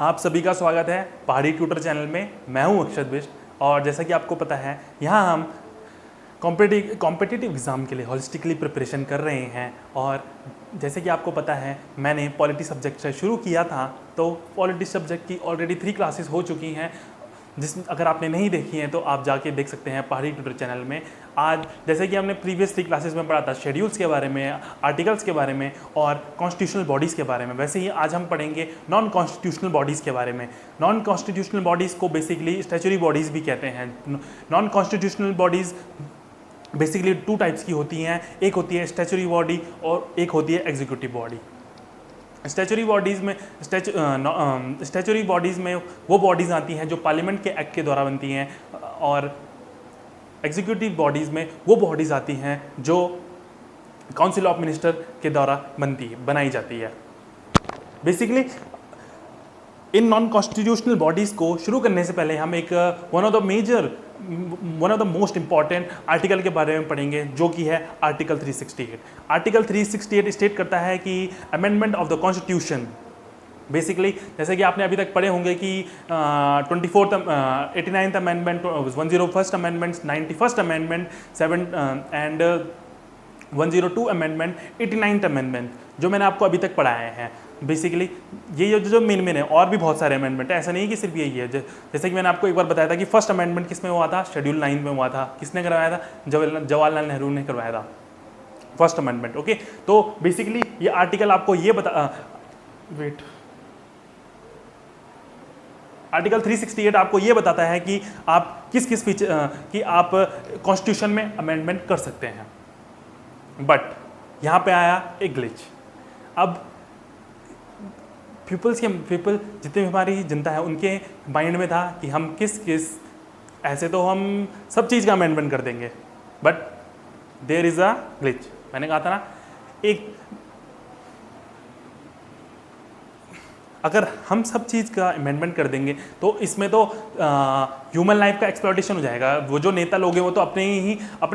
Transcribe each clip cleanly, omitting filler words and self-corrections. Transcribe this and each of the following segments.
आप सभी का स्वागत है पहाड़ी ट्यूटर चैनल में। मैं हूं अक्षत बिष्ट और जैसा कि आपको पता है यहाँ हम कॉम्पिटिटिव एग्ज़ाम के लिए होलिस्टिकली प्रिपरेशन कर रहे हैं। और जैसे कि आपको पता है मैंने पॉलिटी सब्जेक्ट से शुरू किया था, तो पॉलिटी सब्जेक्ट की ऑलरेडी 3 क्लासेस हो चुकी हैं, अगर आपने नहीं देखी हैं तो आप जाके देख सकते हैं पहाड़ी ट्यूटर चैनल में। आज जैसे कि हमने प्रीवियस 3 क्लासेस में पढ़ा था शेड्यूल्स के बारे में, आर्टिकल्स के बारे में और कॉन्स्टिट्यूशनल बॉडीज़ के बारे में, वैसे ही आज हम पढ़ेंगे नॉन कॉन्स्टिट्यूशनल बॉडीज़ के बारे में। नॉन कॉन्स्टिट्यूशनल बॉडीज़ को बेसिकली स्टैच्यूटरी बॉडीज़ भी कहते हैं। Non constitutional bodies basically 2 types की होती हैं, एक होती है स्टैच्यूटरी बॉडी और एक होती है एग्जीक्यूटिव बॉडी। स्टैच्यूटरी बॉडीज़ में वो बॉडीज़ आती हैं जो पार्लियामेंट के एक्ट के द्वारा बनती हैं, और एग्जीक्यूटिव बॉडीज़ में वो बॉडीज़ आती हैं जो काउंसिल ऑफ मिनिस्टर के द्वारा बनाई जाती है। Basically in non constitutional bodies को शुरू करने से पहले हम एक one of the most important article के बारे में पढ़ेंगे, जो कि है आर्टिकल 368। आर्टिकल 368 स्टेट करता है कि amendment of the constitution, basically जैसे कि आपने अभी तक पढ़े होंगे कि 89th amendment, 101st amendment, 91st amendment, 7 and 102 amendment, 89th amendment, जो मैंने आपको अभी तक पढ़ाए हैं। बेसिकली ये जो मेन है, और भी बहुत सारे अमेंडमेंट है, ऐसा नहीं है कि सिर्फ यही है। जैसे कि मैंने आपको एक बार बताया था कि फर्स्ट अमेंडमेंट किस में हुआ था, शेड्यूल 9 में हुआ था। किसने करवाया था? जवाहरलाल नेहरू ने करवाया था फर्स्ट अमेंडमेंट। ओके, तो बेसिकली ये आर्टिकल आपको ये आर्टिकल 368 आपको ये बताता है कि आप किस फीचर कि आप कॉन्स्टिट्यूशन में अमेंडमेंट कर सकते हैं। बट यहाँ पे आया एक ग्लिच। अब पीपल जितनी भी हमारी जनता है उनके माइंड में था कि हम ऐसे तो हम सब चीज़ का अमेंडमेंट कर देंगे, but there is a glitch. मैंने कहा था ना, अगर हम सब चीज़ का अमेंडमेंट कर देंगे तो इसमें तो ह्यूमन लाइफ का एक्सप्लॉयटेशन हो जाएगा। वो जो नेता लोग हैं वो तो अपने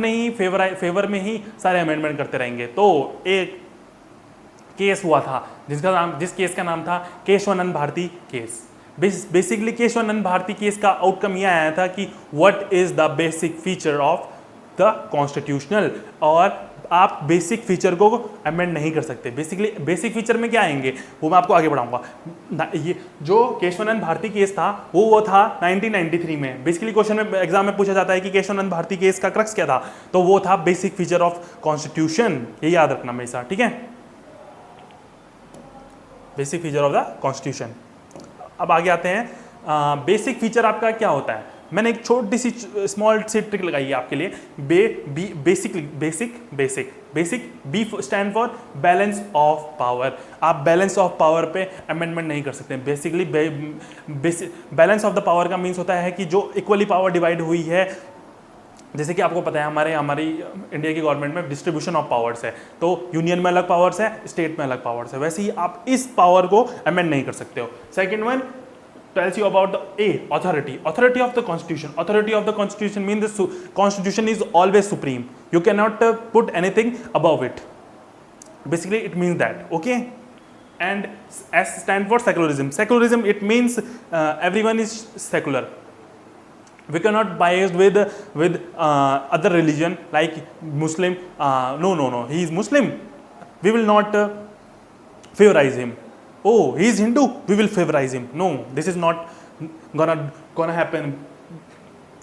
ही फेवर में ही सारे अमेंडमेंट करते रहेंगे। तो एक केस हुआ था जिस केस का नाम था Keshavananda Bharati case. Basically Keshavananda Bharati case का आउटकम यह आया था कि what is the basic feature of the constitutional, और आप बेसिक फीचर को अमेंड नहीं कर सकते। बेसिकली बेसिक फीचर में क्या आएंगे वो मैं आपको आगे बढ़ाऊंगा। ये जो केशवानंद भारती केस था वो था 1993 में। बेसिकली क्वेश्चन में एग्जाम में पूछा जाता है कि केशवानंद भारती केस का क्रक्स क्या था, तो वो था बेसिक फीचर ऑफ कॉन्स्टिट्यूशन। ये याद रखना हमेशा, ठीक है, basic feature of the constitution. अब आगे आते हैं, बेसिक फीचर आपका क्या होता है। मैंने एक छोटी सी स्मॉल सी ट्रिक लगाई है आपके लिए। Basic B stand for balance of power. आप बैलेंस ऑफ पावर पे अमेंडमेंट नहीं कर सकते। Basically balance of the power का मीन्स होता है कि जो इक्वली पावर डिवाइड हुई है। जैसे कि आपको पता है हमारी इंडिया की गवर्नमेंट में डिस्ट्रीब्यूशन ऑफ पावर्स है, तो यूनियन में अलग पावर्स है, स्टेट में अलग पावर्स है। वैसे ही आप इस पावर को अमेंड नहीं कर सकते हो। Second one tells you about the authority of the constitution. Authority of the constitution means the constitution is always supreme. You cannot put anything above it. Basically it means that, okay. And S stand for secularism it means everyone is secular. We cannot biased with other religion like Muslim. No, he is Muslim, we will not favorize him. Oh, he is Hindu, we will favorize him. No, this is not gonna happen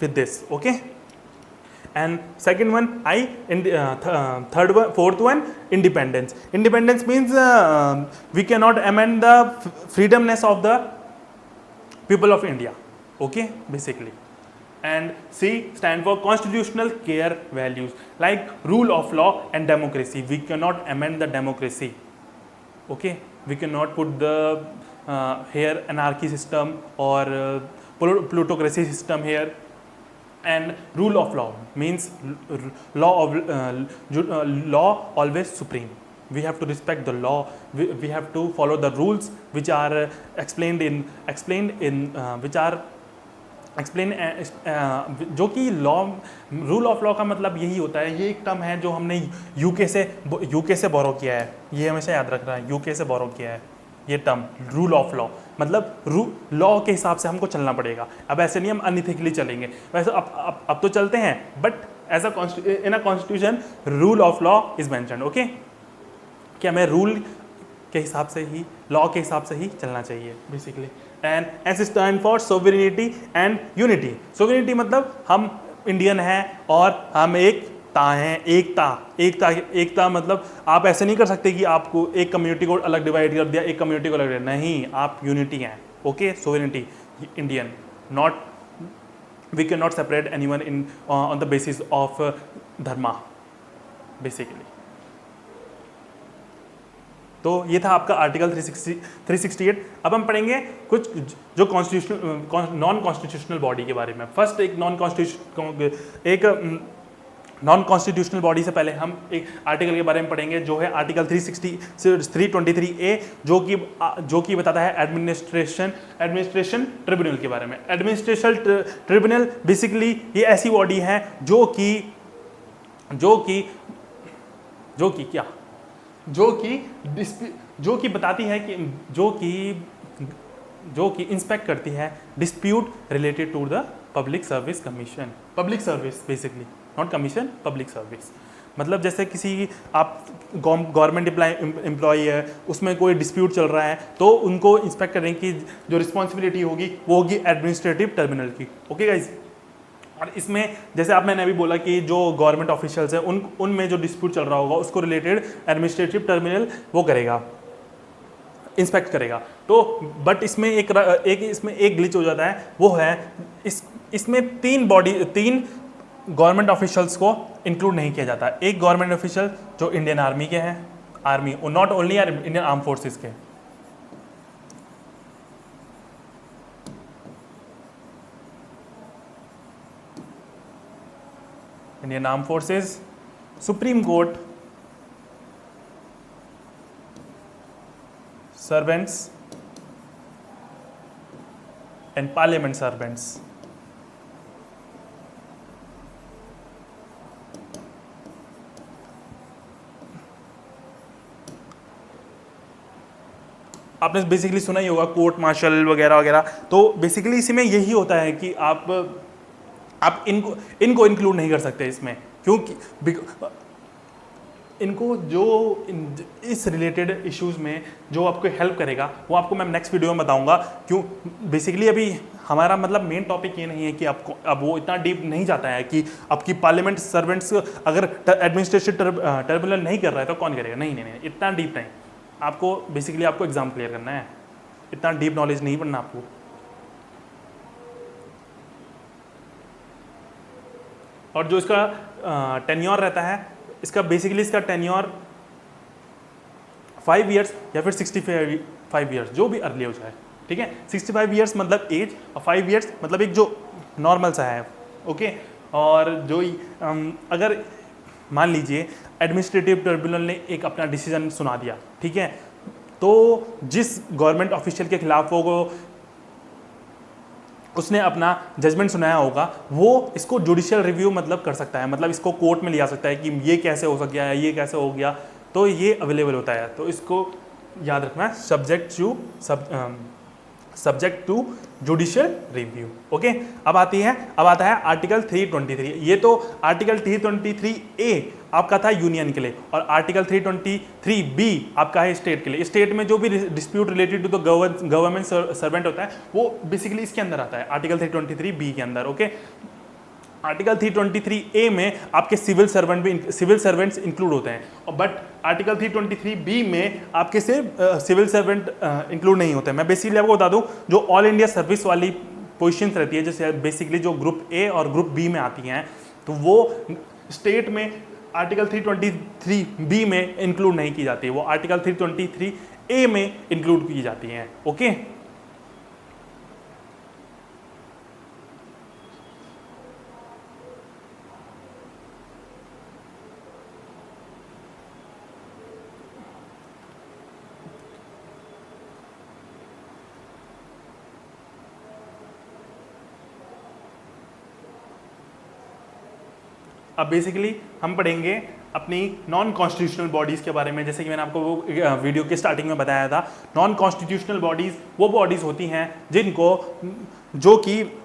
with this, okay. And second one fourth one independence means we cannot amend the freedomness of the people of India, okay, basically. And C stand for constitutional care values like rule of law and democracy. We cannot amend the democracy, okay. We cannot put the here anarchy system or plutocracy system here. And rule of law means law always supreme. We have to respect the law. We have to follow the rules which are जो कि rule of law का मतलब यही होता है। ये एक term है जो हमने यूके से बोरो किया है। ये हमेशा याद रखना है, यूके से बोरो किया है ये टर्म रूल ऑफ लॉ। मतलब लॉ के हिसाब से हमको चलना पड़ेगा। अब ऐसे नहीं हम अनइथिकली चलेंगे, वैसे अब तो चलते हैं, but as in a constitution rule of law is mentioned. Okay, कि हमें रूल के हिसाब से ही, लॉ के हिसाब से ही चलना चाहिए basically. And S stand for sovereignty and unity. Sovereignty मतलब हम इंडियन हैं और हम एकता हैं। एकता मतलब आप ऐसे नहीं कर सकते कि आपको एक कम्युनिटी को अलग डिवाइड कर दिया, एक कम्युनिटी को अलग, नहीं, आप यूनिटी हैं। Okay, sovereignty Indian, not, we can not separate anyone in on the basis of dharma basically. तो ये था आपका आर्टिकल 368। अब हम पढ़ेंगे कुछ जो कॉन्स्टिट्यूशनल नॉन कॉन्स्टिट्यूशनल बॉडी के बारे में। फर्स्ट एक नॉन कॉन्स्टिट्यूशनल बॉडी से पहले हम एक आर्टिकल के बारे में पढ़ेंगे जो है आर्टिकल 323A, जो कि बताता है एडमिनिस्ट्रेशन ट्रिब्यूनल के बारे में। एडमिनिस्ट्रेशन ट्रिब्यूनल बेसिकली ये ऐसी बॉडी है जो कि बताती है कि जो कि इंस्पेक्ट करती है dispute related to the public service commission. Public service basically, not commission, public service. मतलब जैसे किसी आप गवर्नमेंट एम्प्लॉई है, उसमें कोई डिस्प्यूट चल रहा है, तो उनको इंस्पेक्ट करने की जो रिस्पॉन्सिबिलिटी होगी वो होगी एडमिनिस्ट्रेटिव ट्रिब्यूनल की। ओके गाइज, और इसमें जैसे मैंने अभी बोला कि जो गवर्नमेंट ऑफिशियल्स हैं उनमें जो डिस्प्यूट चल रहा होगा उसको रिलेटेड एडमिनिस्ट्रेटिव ट्रिब्यूनल वो करेगा, इंस्पेक्ट करेगा। तो बट इसमें एक ग्लिच हो जाता है, वो है इसमें तीन गवर्नमेंट ऑफिशियल्स को इंक्लूड नहीं किया जाता। एक गवर्नमेंट ऑफिशियल जो इंडियन आर्मी के हैं, आर्मी और not only Indian arm forces के, Indian arm forces, supreme court servants and parliament servants. आपने बेसिकली सुना ही होगा कोर्ट मार्शल वगैरह वगैरह। तो बेसिकली इसी में यही होता है कि आप इनको इंक्लूड नहीं कर सकते इसमें, क्योंकि इनको जो इस रिलेटेड इश्यूज में जो आपको हेल्प करेगा वो आपको मैं नेक्स्ट वीडियो में बताऊंगा। क्यों, बेसिकली अभी हमारा मतलब मेन टॉपिक ये नहीं है कि आपको अब वो इतना डीप नहीं जाता है कि आपकी पार्लियामेंट सर्वेंट्स अगर एडमिनिस्ट्रेटिव ट्रिब्यूनल नहीं कर रहा है तो कौन करेगा। नहीं, इतना डीप नहीं। आपको बेसिकली आपको एग्जाम क्लियर करना है, इतना डीप नॉलेज नहीं पढ़ना आपको। और जो इसका टेन्योर रहता है, इसका टेन्योर 5 इयर्स या फिर 65 इयर्स, जो भी अर्ली हो जाए। ठीक है, 65 इयर्स मतलब एज और 5 इयर्स मतलब एक जो नॉर्मल सा है। ओके, और जो अगर मान लीजिए एडमिनिस्ट्रेटिव ट्रिब्यूनल ने एक अपना डिसीजन सुना दिया, ठीक है, तो जिस गवर्नमेंट ऑफिशियल के खिलाफ वो उसने अपना जजमेंट सुनाया होगा, वो इसको जुडिशियल रिव्यू मतलब कर सकता है, मतलब इसको कोर्ट में ले आ सकता है कि ये कैसे हो गया है, ये कैसे हो गया, तो ये अवेलेबल होता है। तो इसको याद रखना है, subject to judicial review. Okay, अब आता है आर्टिकल 323। ये तो आर्टिकल 323A आपका था यूनियन के लिए, और आर्टिकल 323B आपका है स्टेट के लिए। स्टेट में जो भी dispute related to the government servant होता है वो बेसिकली इसके अंदर आता है, आर्टिकल 323B के अंदर। ओके, आर्टिकल 323A में आपके सिविल सर्वेंट्स इंक्लूड होते हैं, और बट आर्टिकल 323B में आपके सिर्फ सिविल सर्वेंट इंक्लूड नहीं होते हैं। मैं बेसिकली आपको बता दूं, जो ऑल इंडिया सर्विस वाली पोजीशंस रहती है, जैसे बेसिकली जो ग्रुप A और ग्रुप B में आती हैं, तो वो स्टेट में आर्टिकल 323B में इंक्लूड नहीं की जाती है, वो आर्टिकल 323A में इंक्लूड की जाती हैं। ओके, अब बेसिकली हम पढ़ेंगे अपनी नॉन कॉन्स्टिट्यूशनल बॉडीज़ के बारे में, जैसे कि मैंने आपको वो वीडियो के स्टार्टिंग में बताया था। नॉन कॉन्स्टिट्यूशनल बॉडीज़ वो बॉडीज़ होती हैं जिनको, जो कि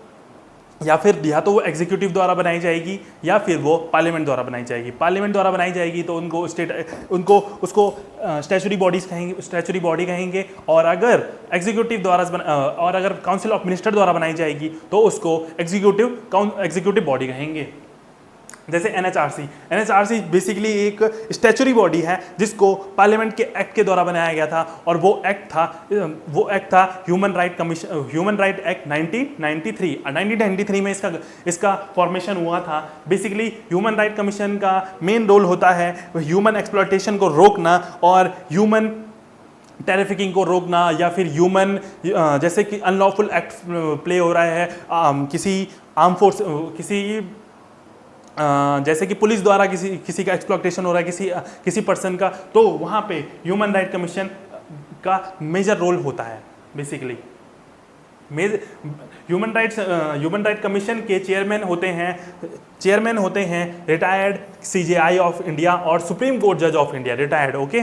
या फिर या तो वो एग्जीक्यूटिव द्वारा बनाई जाएगी या फिर वो पार्लियामेंट द्वारा बनाई जाएगी। पार्लियामेंट द्वारा बनाई जाएगी तो उनको उसको स्टैचुरी बॉडीज़ कहेंगे, स्टैचुरी बॉडी कहेंगे। और अगर एग्जीक्यूटिव द्वारा और अगर काउंसिल ऑफ मिनिस्टर द्वारा बनाई जाएगी तो उसको एग्जीक्यूटिव बॉडी कहेंगे। जैसे एनएचआरसी बेसिकली एक स्टैचुरी बॉडी है जिसको पार्लियामेंट के एक्ट के द्वारा बनाया गया था, और वो एक्ट था ह्यूमन राइट एक्ट 1993 में इसका फॉर्मेशन हुआ था। बेसिकली ह्यूमन राइट कमीशन का मेन रोल होता है ह्यूमन एक्सप्लॉयटेशन को रोकना और ह्यूमन ट्रैफिकिंग को रोकना, या फिर ह्यूमन जैसे कि अनलॉफुल एक्ट प्ले हो रहा है किसी आर्म फोर्स, जैसे कि पुलिस द्वारा किसी का एक्सप्लॉयटेशन हो रहा है किसी पर्सन का, तो वहाँ पे ह्यूमन राइट कमीशन का मेजर रोल होता है। बेसिकली ह्यूमन राइट कमीशन के चेयरमैन होते हैं रिटायर्ड सीजेआई ऑफ इंडिया और सुप्रीम कोर्ट जज of India, retired. Okay,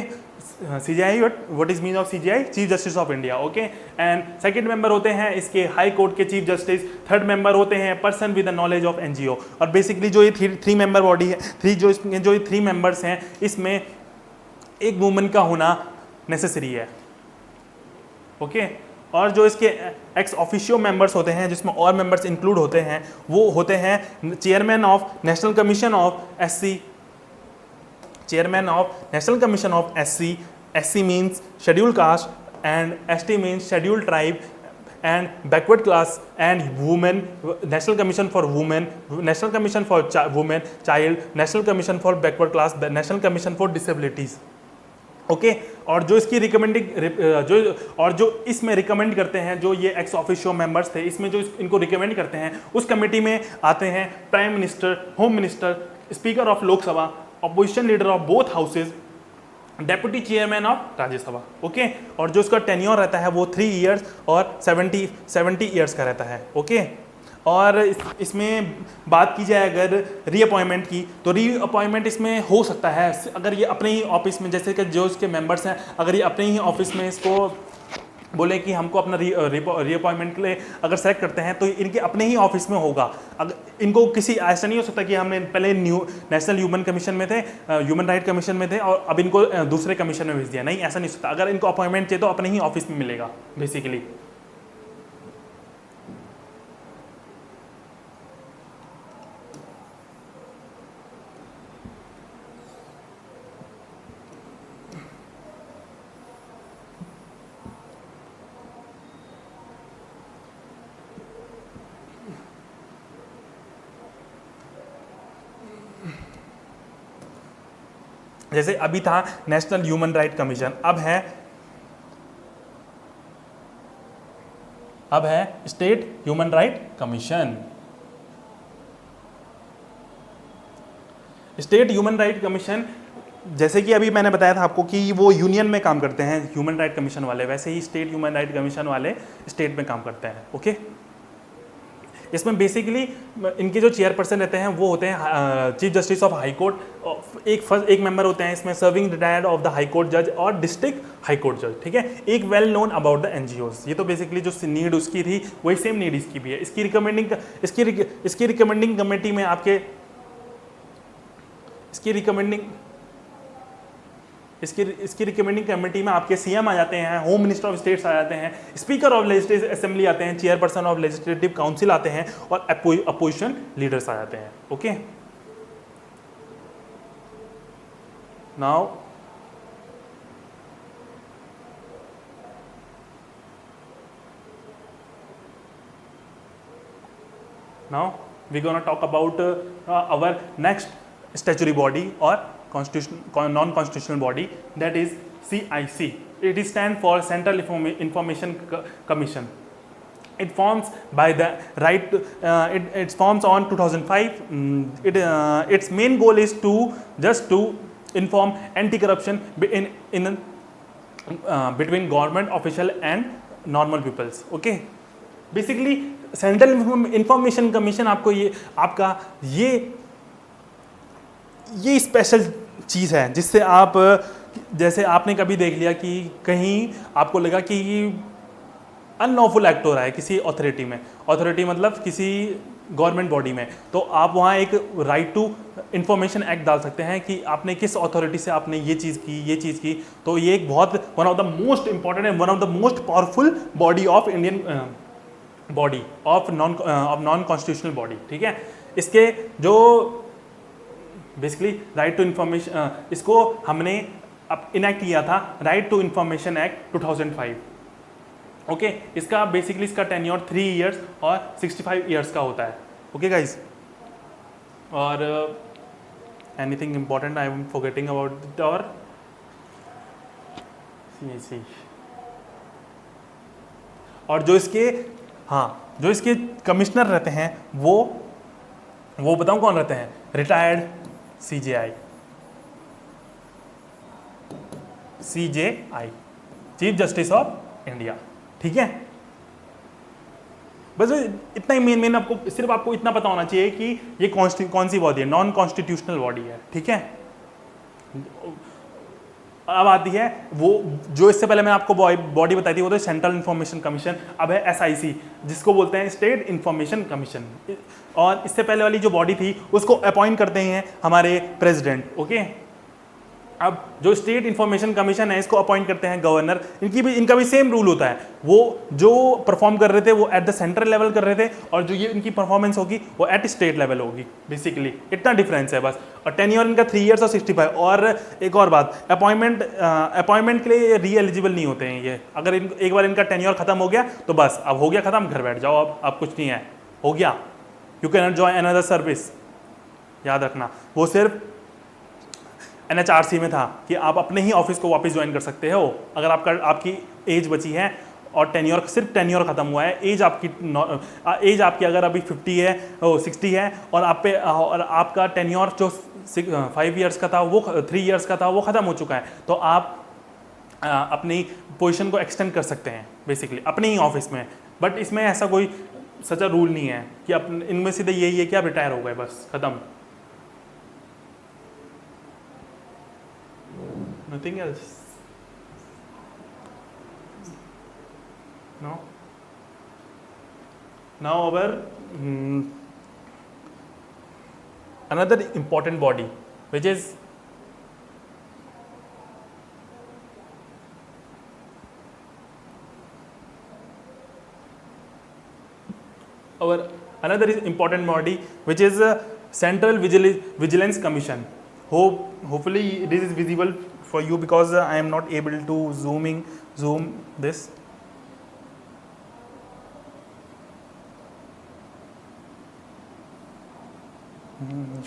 CJI, what is mean of CJI? Chief justice of India. Okay, and second member होते हैं इसके हाई कोर्ट के chief justice. Third member होते हैं person with the knowledge of NGO। और basically जो ये three member body है, जो थ्री मेंबर्स हैं, इसमें एक वुमन का होना नेसेसरी है। ओके, और जो इसके एक्स ऑफिशियो मेंबर्स होते हैं, जिसमें और मेंबर्स इंक्लूड होते हैं, वो होते हैं chairman of national commission of SC, chairman of national commission of SC means scheduled caste and ST means scheduled tribe and backward class, and women, National Commission for Women, National Commission for Women, Child, National Commission for Backward Class, National Commission for Disabilities। Okay, और जो इसकी जो इसमें recommend करते हैं, जो ये ex officio members थे, इसमें जो इनको रिकमेंड करते हैं, उस कमेटी में आते हैं prime minister, home minister, speaker of Lok Sabha, opposition leader of both houses, deputy chairman of Rajya Sabha. Okay, और जो उसका टेन्योर रहता है वो 3 इयर्स और 70 इयर्स का रहता है। ओके, और इसमें बात की जाए अगर रीअपॉइंटमेंट की, तो रीअपॉइंटमेंट इसमें हो सकता है अगर ये अपने ही ऑफिस में, जैसे कि जो इसके मेंबर्स हैं, अगर ये अपने ही ऑफिस में इसको बोले कि हमको अपना रीअपॉइंटमेंट के लिए अगर सेलेक्ट करते हैं, तो इनके अपने ही ऑफिस में होगा। अगर इनको किसी ऐसा नहीं हो सकता कि हमने पहले नेशनल ह्यूमन कमीशन में थे, ह्यूमन राइट कमीशन में थे, और अब इनको दूसरे कमीशन में भेज दिया, नहीं, ऐसा नहीं हो सकता। अगर इनको अपॉइंटमेंट चाहिए तो अपने ही ऑफिस में मिलेगा बेसिकली। जैसे अभी था नेशनल ह्यूमन राइट कमीशन, अब है state human right commission. State human right commission, जैसे कि अभी मैंने बताया था आपको कि वो यूनियन में काम करते हैं ह्यूमन राइट कमीशन वाले, वैसे ही स्टेट ह्यूमन राइट कमीशन वाले स्टेट में काम करते हैं। ओके, इसमें बेसिकली इनके जो चेयरपर्सन रहते हैं वो होते हैं chief justice of high court. एक मेंबर होते हैं इसमें serving retired of the high court जज और डिस्ट्रिक्ट हाई कोर्ट जज। ठीक है, एक well known about the NGOs। ये तो बेसिकली जो नीड उसकी थी वही सेम नीड इसकी भी है। इसकी रिकमेंडिंग कमेटी में आपके इसकी रिकमेंडिंग कमेटी में आपके CM आ जाते हैं, होम मिनिस्टर ऑफ स्टेट्स आ जाते हैं, स्पीकर ऑफ लेजिस्लेटिव असेंबली आते हैं, चेयरपर्सन ऑफ लेजिस्लेटिव काउंसिल आते हैं, और अपोजिशन लीडर्स आ जाते हैं। Okay, now we gonna talk about our next statutory body और non-constitutional body, that is CIC. It is stand for Central Information Commission. It forms by the right. It forms on 2005. Its main goal is to inform anti-corruption between government official and normal peoples. Okay. Basically, Central Information Commission आपको ये special चीज़ है जिससे आप, जैसे आपने कभी देख लिया कि कहीं आपको लगा कि अनलॉफुल एक्ट हो रहा है किसी अथॉरिटी में, अथॉरिटी मतलब किसी गवर्नमेंट बॉडी में, तो आप वहाँ एक राइट टू इंफॉर्मेशन एक्ट डाल सकते हैं कि आपने किस अथॉरिटी से आपने ये चीज़ की, ये चीज़ की। तो ये एक बहुत one of the most important and one of the most powerful body of Indian body of non constitutional body, ठीक है। इसके जो बेसिकली राइट टू इंफॉर्मेशन, इसको हमने अब इनैक्ट किया था right to information act 2005, okay. इसका बेसिकली इसका टेन्योर 3 इयर्स और 65 इयर्स का होता है, ओके गाइज। और anything important I am forgetting about it, और जो इसके, हाँ, जो इसके कमिश्नर रहते हैं वो बताऊं कौन रहते हैं? Retired CJI, chief justice of India, ठीक है। बस इतना ही मेन आपको, सिर्फ आपको इतना पता होना चाहिए कि ये कौन सी बॉडी है, नॉन कॉन्स्टिट्यूशनल बॉडी है, ठीक है। अब आती है वो जो इससे पहले मैं आपको बॉडी बताई थी, वो तो सेंट्रल इंफॉर्मेशन कमीशन, अब है SIC जिसको बोलते हैं स्टेट इंफॉर्मेशन कमीशन। और इससे पहले वाली जो बॉडी थी उसको अपॉइंट करते हैं हमारे प्रेसिडेंट, ओके। अब जो स्टेट इंफॉर्मेशन कमीशन है इसको अपॉइंट करते हैं गवर्नर। इनका भी सेम रूल होता है, वो जो परफॉर्म कर रहे थे वो एट द सेंट्रल लेवल कर रहे थे, और जो ये इनकी परफॉर्मेंस होगी वो एट स्टेट लेवल होगी, बेसिकली इतना डिफरेंस है बस। और टेन्योर इनका 3 इयर्स और 65। और एक और बात, अपॉइंटमेंट के लिए री एलिजिबल नहीं होते हैं ये। अगर एक बार इनका टेन्योर खत्म हो गया तो बस अब हो गया खत्म, घर बैठ जाओ, अब कुछ नहीं है, हो गया, you can not join another service. याद रखना, वो सिर्फ NHRC में था कि आप अपने ही ऑफिस को वापस ज्वाइन कर सकते हो अगर आपकी एज बची है और सिर्फ टेन्योर खत्म हुआ है। एज आपकी अगर अभी 50 है, 60 है, और आपका टेन्योर जो 5 इयर्स का था, वो 3 इयर्स का था, वो खत्म हो चुका है, तो आप अपनी पोजीशन को एक्सटेंड कर सकते हैं बेसिकली अपने ही ऑफिस में। बट इसमें ऐसा कोई सच्चा रूल नहीं है कि इनमें सीधे यही है कि आप रिटायर हो गए, बस खत्म, nothing else. No. Now our another important body, which is our another important body, which is Central Vigilance Commission. Hopefully this is visible for you because I am not able to zoom this.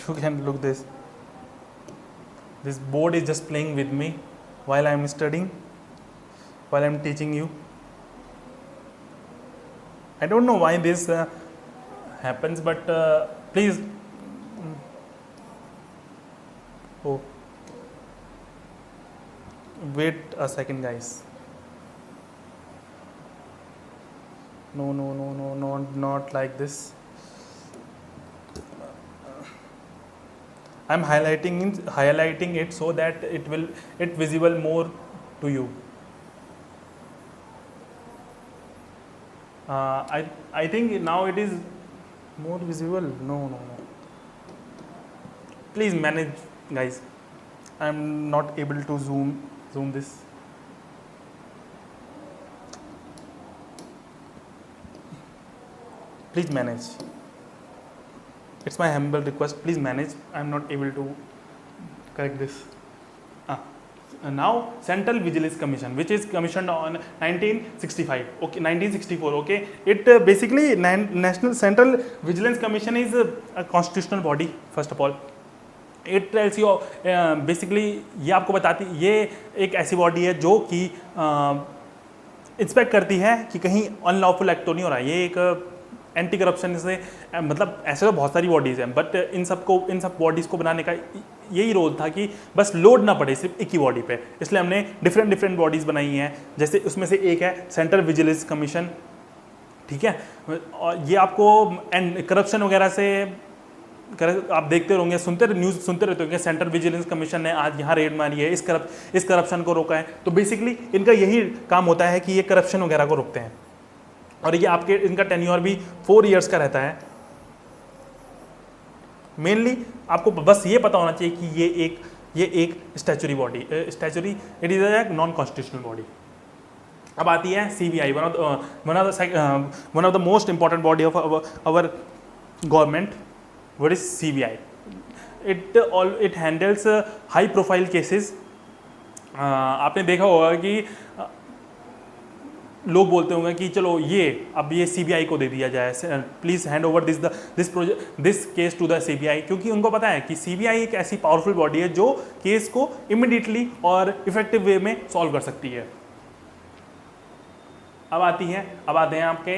You can look this. This board is just playing with me while I am studying, while I am teaching you. I don't know why this happens, but please. Oh. Wait a second, guys. No, not like this. I'm highlighting it so that it visible more to you. I think now it is more visible. No. Please manage, guys. I'm not able to zoom this. Please manage. It's my humble request. Please manage. I'm not able to correct this. Now Central Vigilance Commission, which is commissioned on 1965. Okay, 1964. Okay, it basically National Central Vigilance Commission is a constitutional body. First of all, it tells you basically, ये आपको बताती, ये एक ऐसी body है जो कि inspect करती है कि कहीं अनलॉफुल एक्ट तो नहीं हो रहा है। ये एक एंटी करप्शन से, मतलब ऐसे तो बहुत सारी बॉडीज़ हैं, बट इन सब बॉडीज़ को बनाने का यही रोल था कि बस लोड ना पड़े सिर्फ एक ही बॉडी पे, इसलिए हमने डिफरेंट बॉडीज़ बनाई हैं। जैसे उसमें से एक है सेंट्रल विजिलेंस कमीशन, ठीक है। और ये आपको करप्शन वगैरह से आप देखते होंगे, न्यूज़ सुनते रहते होंगे, सेंट्रल विजिलेंस कमीशन ने आज यहाँ रेड मारी है, इस करप्शन को रोका है। तो बेसिकली इनका यही काम होता है कि ये करप्शन वगैरह को रोकते हैं। और ये आपके इनका टेन्योर भी 4 इयर्स का रहता है। मेनली आपको बस ये पता होना चाहिए कि ये एक statutory body, it is a non constitutional body. अब आती है CBI, one of the most important body of our government. What is CBI? It handles high profile cases. आपने देखा होगा कि लोग बोलते होंगे कि चलो ये CBI को दे दिया जाए, please hand over this case to the CBI, क्योंकि उनको पता है कि CBI एक ऐसी पावरफुल बॉडी है जो केस को इमिडिएटली और इफेक्टिव वे में सॉल्व कर सकती है। अब आते हैं आपके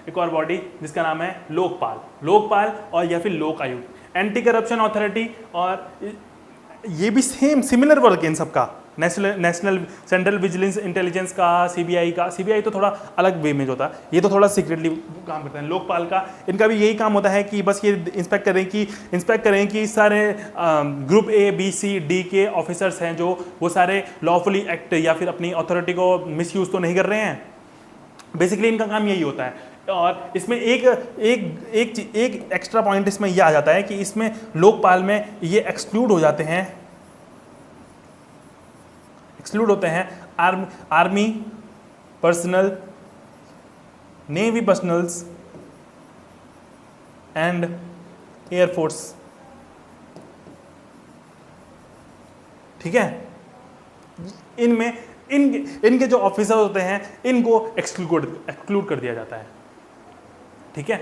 एक और बॉडी जिसका नाम है लोकपाल और या फिर लोक आयुक्त, एंटी करप्शन अथॉरिटी। और ये भी सिमिलर वर्क है इन सबका, नेशनल सेंट्रल विजिलेंस इंटेलिजेंस का, CBI तो थोड़ा अलग वे में होता है, ये तो थोड़ा सीक्रेटली काम करता है। लोकपाल का इनका भी यही काम होता है कि बस ये इंस्पेक्ट करें कि सारे group A, B, C, D के ऑफिसर्स हैं जो वो सारे लॉफुली एक्ट या फिर अपनी अथॉरिटी को मिसयूज तो नहीं कर रहे हैं। बेसिकली इनका काम यही होता है। और इसमें एक एक्स्ट्रा पॉइंट इसमें यह आ जाता है कि इसमें लोकपाल में ये एक्सक्लूड होते हैं army personnel, navy personnels and air force. ठीक है, इनमें इनके जो ऑफिसर होते हैं इनको एक्सक्लूड कर दिया जाता है। ठीक है,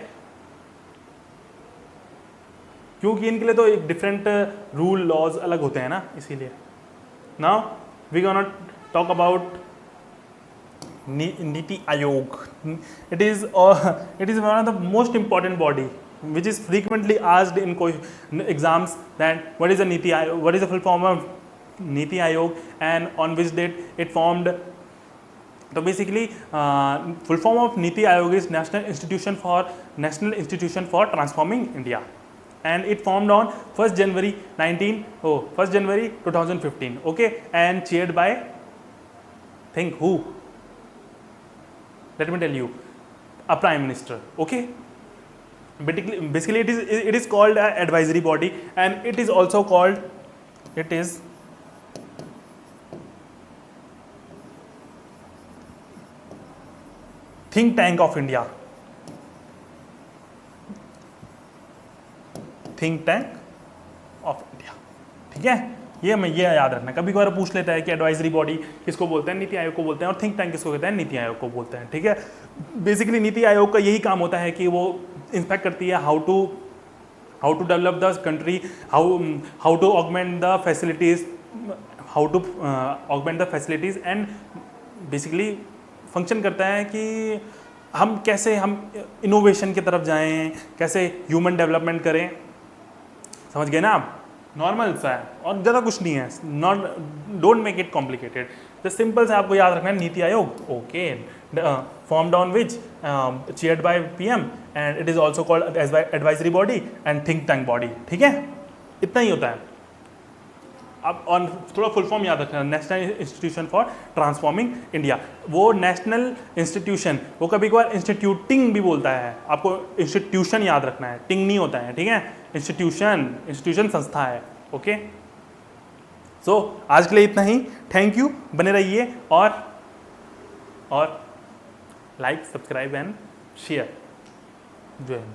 क्योंकि इनके लिए तो एक डिफरेंट रूल लॉज अलग होते हैं ना, इसीलिए। Now we gonna talk about NITI Aayog. It is one of the most important body which is frequently asked in exams that what is the full form of Niti Aayog and on which date it formed. So basically full form of Niti Aayog is National Institution for Transforming India, and it formed on 1st January 2015, okay, and chaired by, think who? Let me tell you, a prime minister, okay. Basically it is called an advisory body, and it is also called think tank of India, think tank of India। ठीक है, ये याद रखना। कभी कभार पूछ लेता है कि एडवाइजरी बॉडी किसको बोलते हैं, नीति आयोग को बोलते हैं, और थिंक टैंक किसको कहते हैं, नीति आयोग को बोलते हैं। ठीक है, बेसिकली नीति आयोग का यही काम होता है कि वो इंस्पेक्ट करती है how to develop the country, how to augment the facilities, and basically function करता है कि हम इनोवेशन की तरफ जाएं, कैसे ह्यूमन डेवलपमेंट करें। समझ गए ना आप? नॉर्मल सा है और ज़्यादा कुछ नहीं है। डोंट मेक इट कॉम्प्लिकेटेड, तो सिंपल से आपको याद रखना है NITI Aayog, okay, formed on which chaired by PM, and it is also called as advisory body and think tank body। ठीक है, इतना ही होता है। अब और थोड़ा फुल फॉर्म याद रखना, national institution for transforming India. वो नेशनल इंस्टीट्यूशन, वो कभी कभार इंस्टीट्यूटिंग भी बोलता है, आपको इंस्टीट्यूशन याद रखना है, टिंग नहीं होता है। ठीक है, इंस्टीट्यूशन संस्था है। ओके, सो आज के लिए इतना ही। थैंक यू, बने रहिए और लाइक, सब्सक्राइब एंड शेयर। जय हिंद।